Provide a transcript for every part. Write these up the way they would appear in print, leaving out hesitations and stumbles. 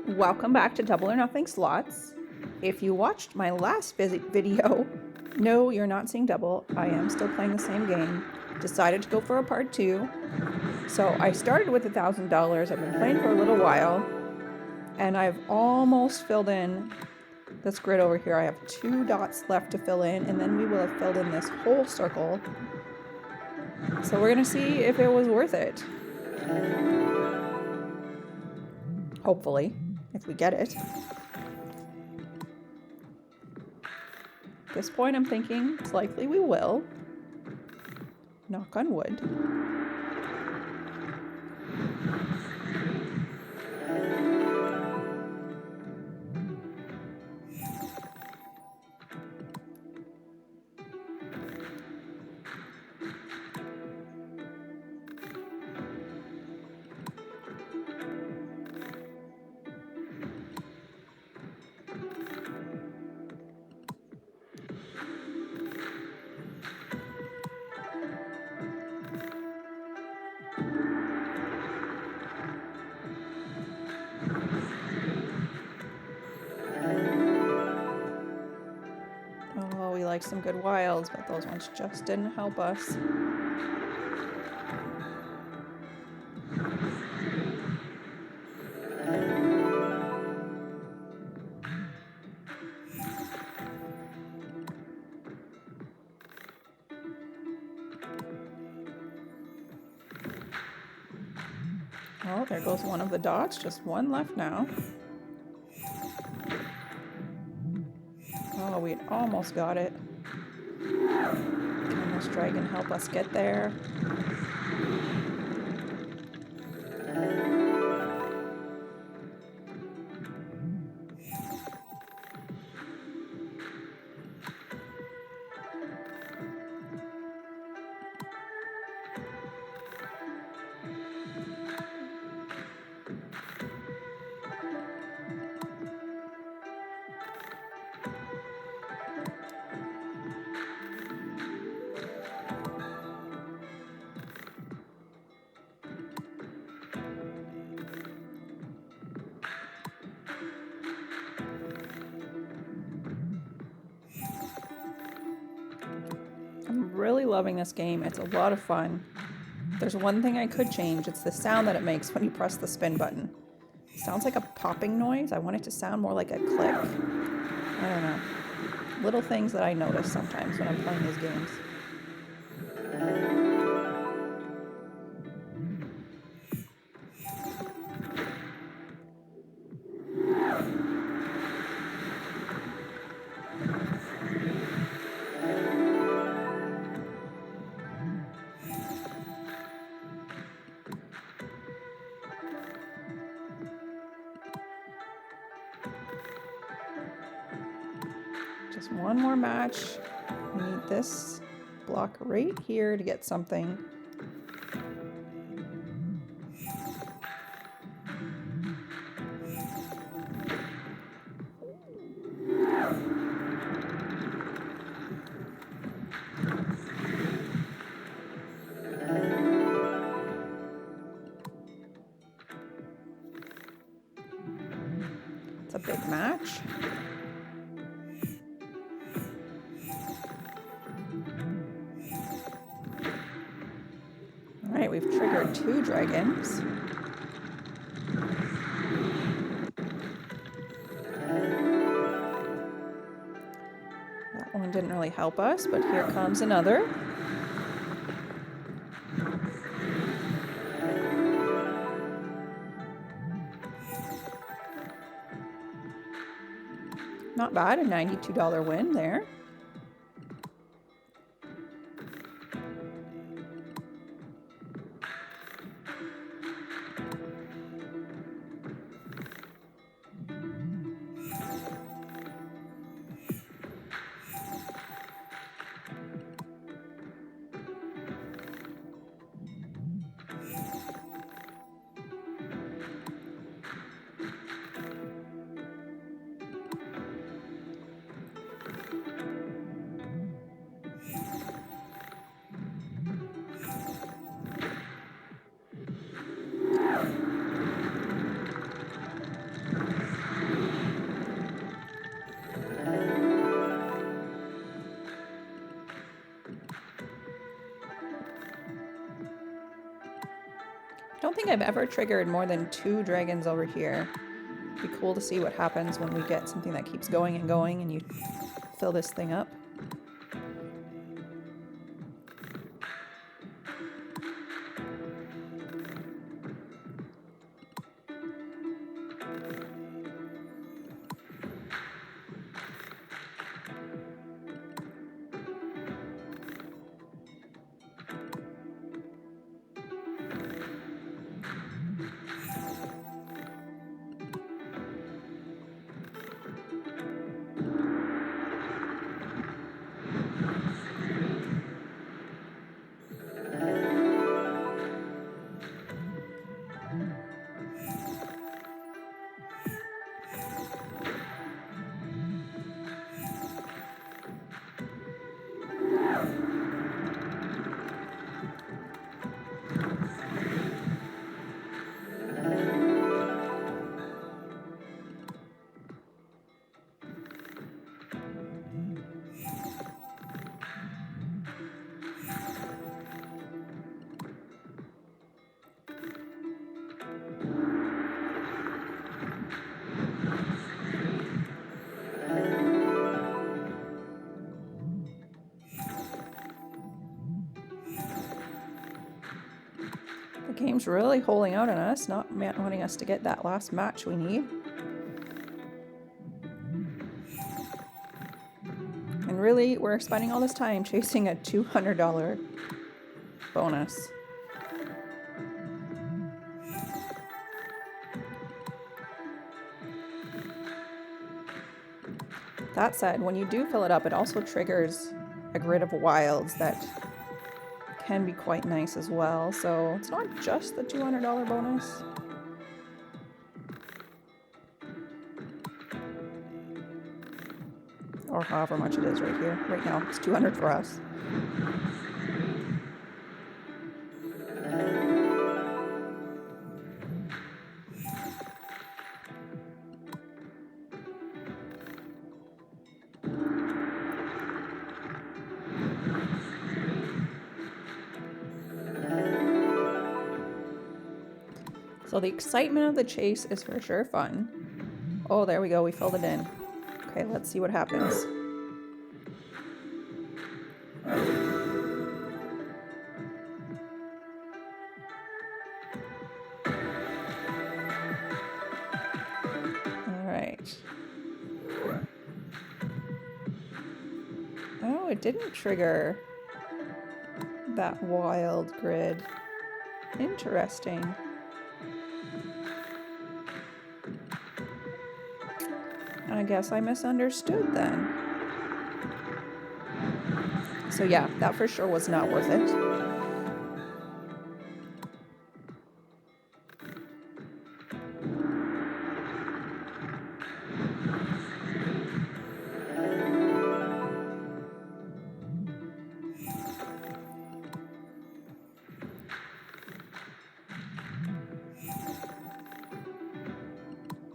Welcome back to Double or Nothing Slots. If you watched my last video, no, you're not seeing double. I am still playing the same game. Decided to go for a part 2. So I started with $1,000. I've been playing for a little while, and I've almost filled in this grid over here. I have 2 dots left to fill in, and then we will have filled in this whole circle. So we're gonna see if it was worth it. Hopefully, if we get it. At this point, I'm thinking it's likely we will. Knock on wood. Oh, we like some good wilds, but those ones just didn't help us. Oh, there goes one of the dots. Just one left now. Oh, we almost got it. Can this dragon help us get there? I'm really loving this game. It's a lot of fun. There's one thing I could change. It's the sound that it makes when you press the spin button. It sounds like a popping noise. I want it to sound more like a click. I don't know. Little things that I notice sometimes when I'm playing these games. Just one more match. We need this block right here to get something. It's a big match. Alright, we've triggered 2 dragons. That one didn't really help us, but here comes another. Not bad, a $92 win there. Don't think I've ever triggered more than 2 dragons over here. It'd be cool to see what happens when we get something that keeps going and you fill this thing up. The game's really holding out on us, not wanting us to get that last match we need. And really, we're spending all this time chasing a $200 bonus. That said, when you do fill it up, it also triggers a grid of wilds that can be quite nice as well. So it's not just the $200 bonus. Or however much it is right here. Right now, it's $200 for us. So the excitement of the chase is for sure fun. Oh, there we go. We filled it in. Okay, let's see what happens. All right. Oh, it didn't trigger that wild grid. Interesting. I guess I misunderstood then. So yeah, that for sure was not worth it.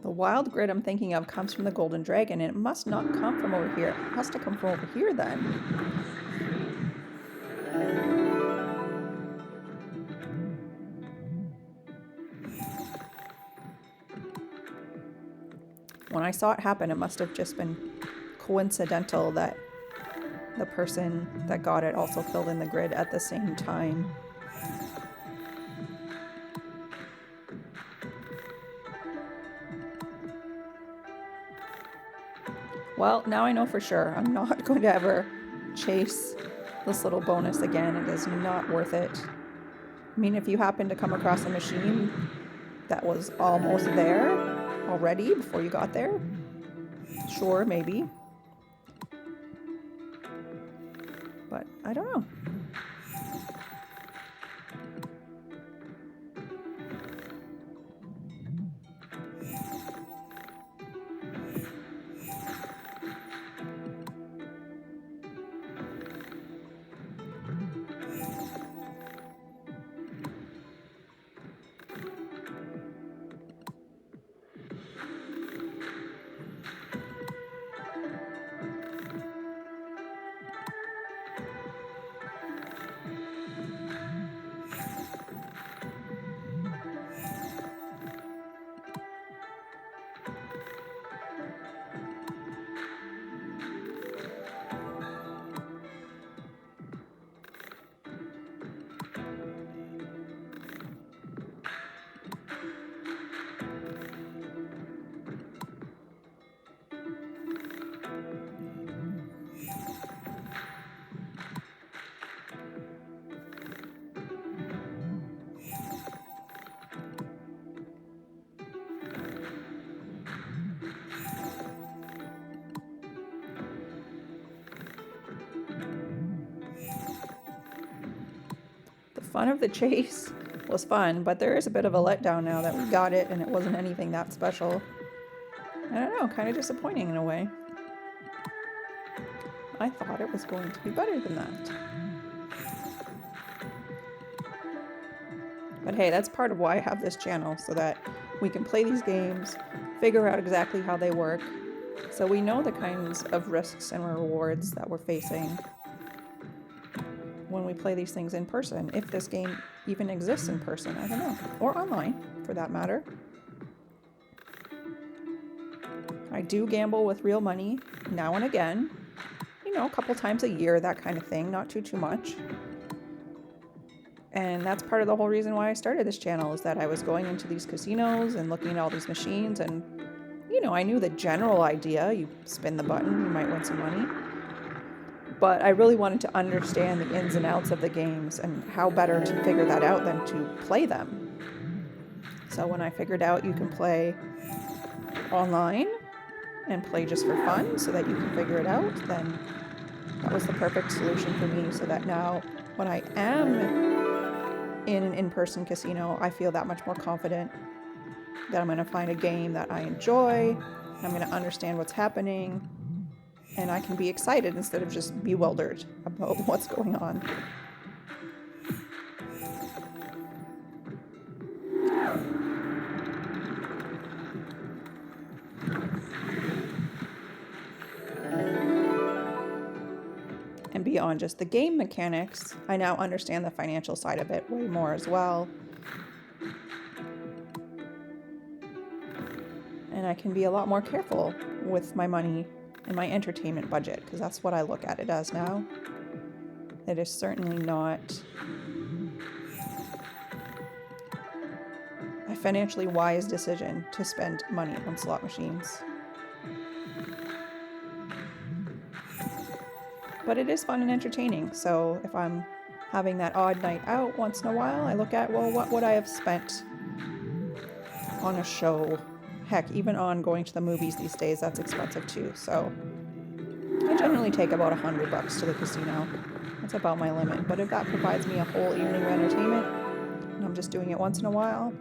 The wild grid I'm thinking of comes from the golden dragon, and it must not come from over here. It has to come from over here then. When I saw it happen, it must have just been coincidental that the person that got it also filled in the grid at the same time. Well, now I know for sure I'm not going to ever chase this little bonus again. It is not worth it. I mean, if you happen to come across a machine that was almost there already before you got there, sure, maybe. But I don't know. fun of the chase was fun, but there is a bit of a letdown now that we got it and it wasn't anything that special. I don't know, kind of disappointing in a way. I thought it was going to be better than that. But hey, that's part of why I have this channel, so that we can play these games, figure out exactly how they work, so we know the kinds of risks and rewards that we're facing when we play these things in person, if this game even exists in person, I don't know, or online for that matter. I do gamble with real money now and again, you know, a couple times a year, that kind of thing, not too much. And that's part of the whole reason why I started this channel, is that I was going into these casinos and looking at all these machines, and, you know, I knew the general idea. You spin the button, you might win some money. But I really wanted to understand the ins and outs of the games, and how better to figure that out than to play them. So when I figured out you can play online and play just for fun so that you can figure it out, then that was the perfect solution for me, so that now when I am in an in-person casino, I feel that much more confident that I'm going to find a game that I enjoy, I'm going to understand what's happening, and I can be excited instead of just bewildered about what's going on. And beyond just the game mechanics, I now understand the financial side of it way more as well. And I can be a lot more careful with my money and my entertainment budget, because that's what I look at it as now. It is certainly not a financially wise decision to spend money on slot machines. But it is fun and entertaining, so if I'm having that odd night out once in a while, I look at, well, what would I have spent on a show? Heck, even on going to the movies these days, that's expensive too. So I generally take about $100 to the casino. That's about my limit. But if that provides me a whole evening of entertainment, and I'm just doing it once in a while,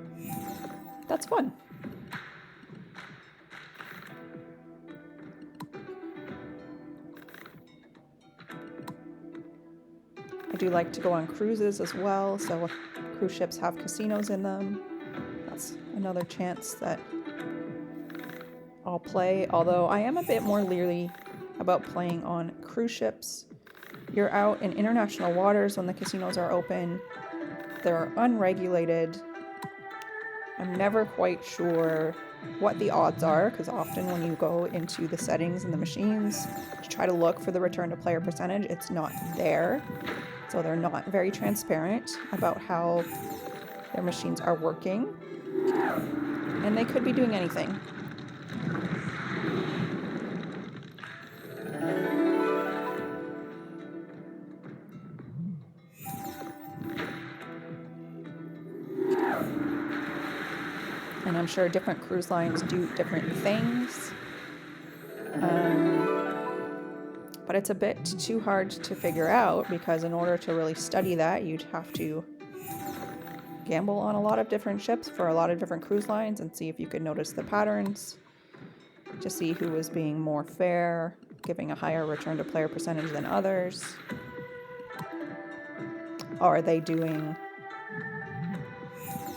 that's fun. I do like to go on cruises as well, so cruise ships have casinos in them. That's another chance that I'll play, although I am a bit more leery about playing on cruise ships. You're out in international waters when the casinos are open. They're unregulated. I'm never quite sure what the odds are, because often when you go into the settings in the machines to try to look for the return to player percentage, it's not there. So they're not very transparent about how their machines are working. And they could be doing anything. And I'm sure different cruise lines do different things. But it's a bit too hard to figure out, because in order to really study that, you'd have to gamble on a lot of different ships for a lot of different cruise lines and see if you could notice the patterns to see who was being more fair, giving a higher return to player percentage than others. Are they doing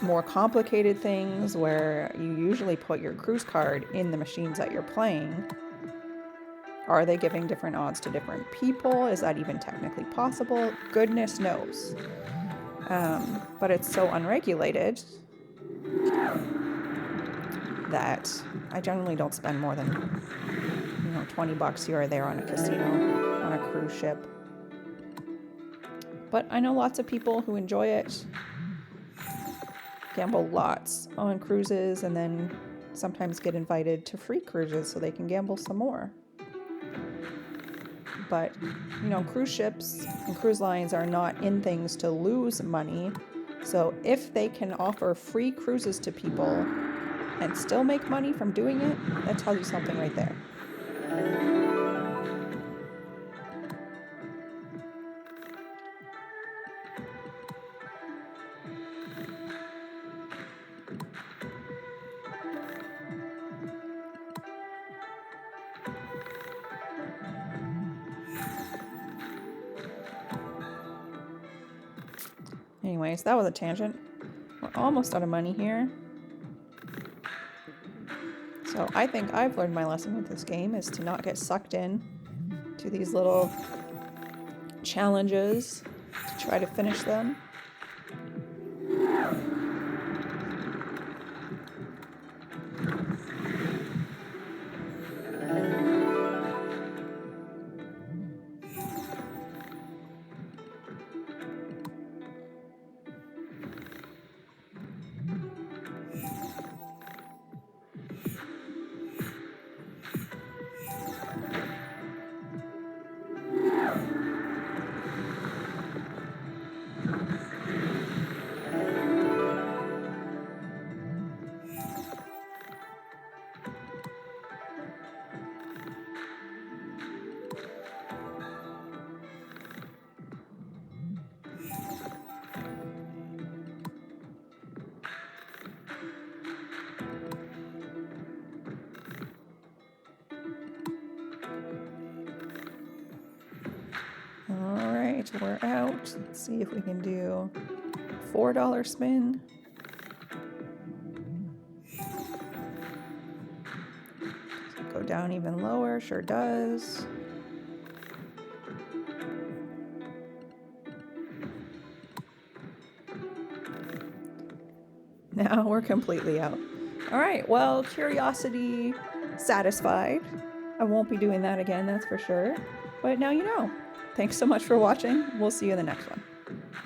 more complicated things where you usually put your cruise card in the machines that you're playing? Are they giving different odds to different people? Is that even technically possible? Goodness knows. But it's so unregulated that I generally don't spend more than, $20 here or there on a casino, on a cruise ship. But I know lots of people who enjoy it, gamble lots on cruises, and then sometimes get invited to free cruises so they can gamble some more. But, cruise ships and cruise lines are not in things to lose money. So if they can offer free cruises to people and still make money from doing it, that tells you something right there. Anyways, that was a tangent. We're almost out of money here. So I think I've learned my lesson with this game is to not get sucked in to these little challenges to try to finish them. Alright, we're out. Let's see if we can do $4 spin. Go down even lower, sure does. Now we're completely out. Alright, well, curiosity satisfied. I won't be doing that again, that's for sure. But now you know. Thanks so much for watching. We'll see you in the next one.